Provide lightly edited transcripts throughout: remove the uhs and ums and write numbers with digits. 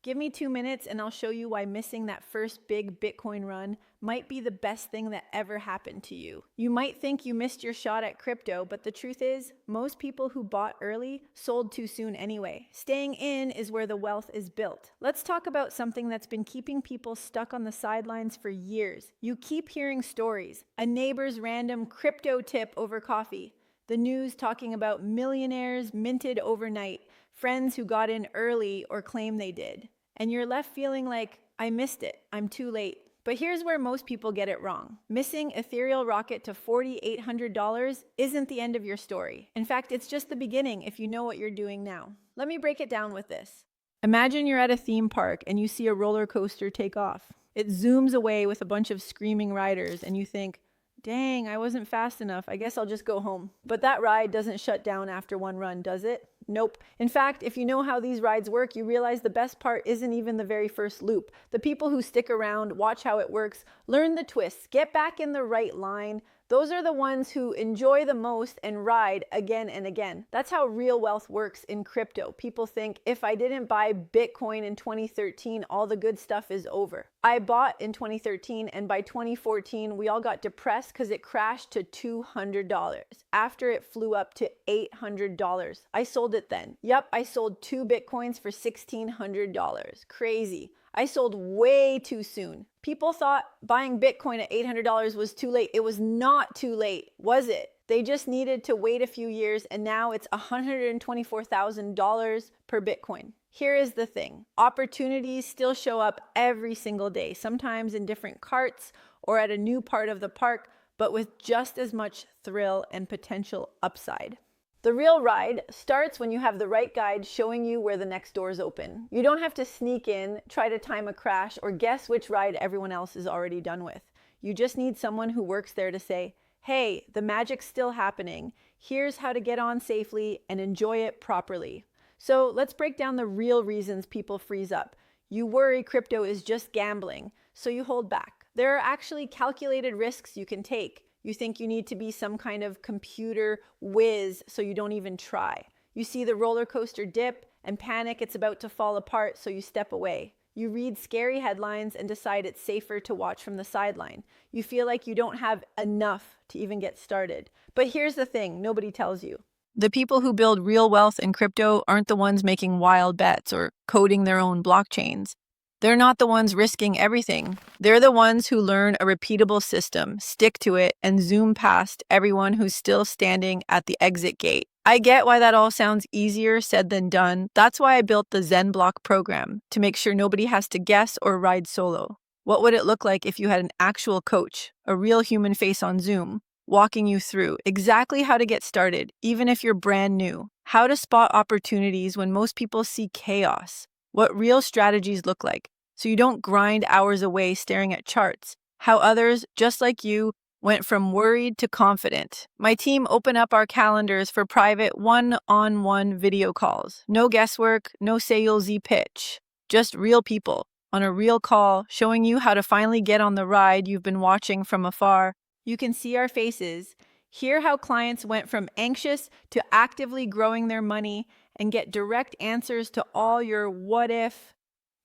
Give me 2 minutes and I'll show you why missing that first big Bitcoin run might be the best thing that ever happened to you. You might think you missed your shot at crypto, but the truth is, most people who bought early sold too soon anyway. Staying in is where the wealth is built. Let's talk about something that's been keeping people stuck on the sidelines for years. You keep hearing stories, a neighbor's random crypto tip over coffee, the news talking about millionaires minted overnight, friends who got in early or claim they did. And you're left feeling like, I missed it, I'm too late. But here's where most people get it wrong. Missing Ethereal rocket to $4,800 isn't the end of your story. In fact, it's just the beginning if you know what you're doing now. Let me break it down with this. Imagine you're at a theme park and you see a roller coaster take off. It zooms away with a bunch of screaming riders and you think, dang, I wasn't fast enough. I guess I'll just go home. But that ride doesn't shut down after one run, does it? Nope. In fact, if you know how these rides work, you realize the best part isn't even the very first loop. The people who stick around, watch how it works, learn the twists, get back in the right line, those are the ones who enjoy the most and ride again and again. That's how real wealth works in crypto. People think, if I didn't buy Bitcoin in 2013, all the good stuff is over. I bought in 2013, and by 2014, we all got depressed because it crashed to $200 after it flew up to $800. I sold it then. Yep, I sold 2 Bitcoins for $1,600. Crazy. I sold way too soon. People thought buying Bitcoin at $800 was too late. It was not too late, was it? They just needed to wait a few years, and now it's $124,000 per Bitcoin. Here is the thing. Opportunities still show up every single day, sometimes in different carts or at a new part of the park, but with just as much thrill and potential upside. The real ride starts when you have the right guide showing you where the next doors open. You don't have to sneak in, try to time a crash, or guess which ride everyone else is already done with. You just need someone who works there to say, hey, the magic's still happening. Here's how to get on safely and enjoy it properly. So let's break down the real reasons people freeze up. You worry crypto is just gambling, so you hold back. There are actually calculated risks you can take. You think you need to be some kind of computer whiz, so you don't even try. You see the roller coaster dip and panic it's about to fall apart, so you step away. You read scary headlines and decide it's safer to watch from the sideline. You feel like you don't have enough to even get started. But here's the thing nobody tells you. The people who build real wealth in crypto aren't the ones making wild bets or coding their own blockchains. They're not the ones risking everything. They're the ones who learn a repeatable system, stick to it, and zoom past everyone who's still standing at the exit gate. I get why that all sounds easier said than done. That's why I built the Zen Block program, to make sure nobody has to guess or ride solo. What would it look like if you had an actual coach, a real human face on Zoom, walking you through exactly how to get started, even if you're brand new, how to spot opportunities when most people see chaos, what real strategies look like, so you don't grind hours away staring at charts, how others, just like you, went from worried to confident. My team open up our calendars for private one-on-one video calls. No guesswork, no salesy pitch. Just real people on a real call showing you how to finally get on the ride you've been watching from afar. You can see our faces, hear how clients went from anxious to actively growing their money, and get direct answers to all your what-if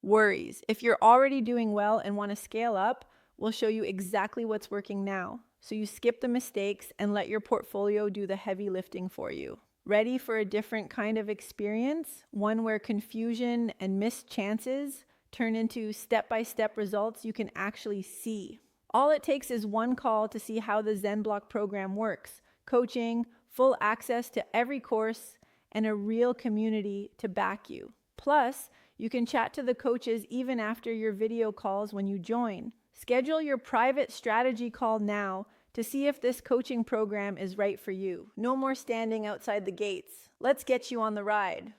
worries. If you're already doing well and want to scale up, we'll show you exactly what's working now, so you skip the mistakes and let your portfolio do the heavy lifting for you. Ready for a different kind of experience? One where confusion and missed chances turn into step-by-step results you can actually see. All it takes is one call to see how the Zen Block program works. Coaching, full access to every course, and a real community to back you. Plus, you can chat to the coaches even after your video calls when you join. Schedule your private strategy call now to see if this coaching program is right for you. No more standing outside the gates. Let's get you on the ride.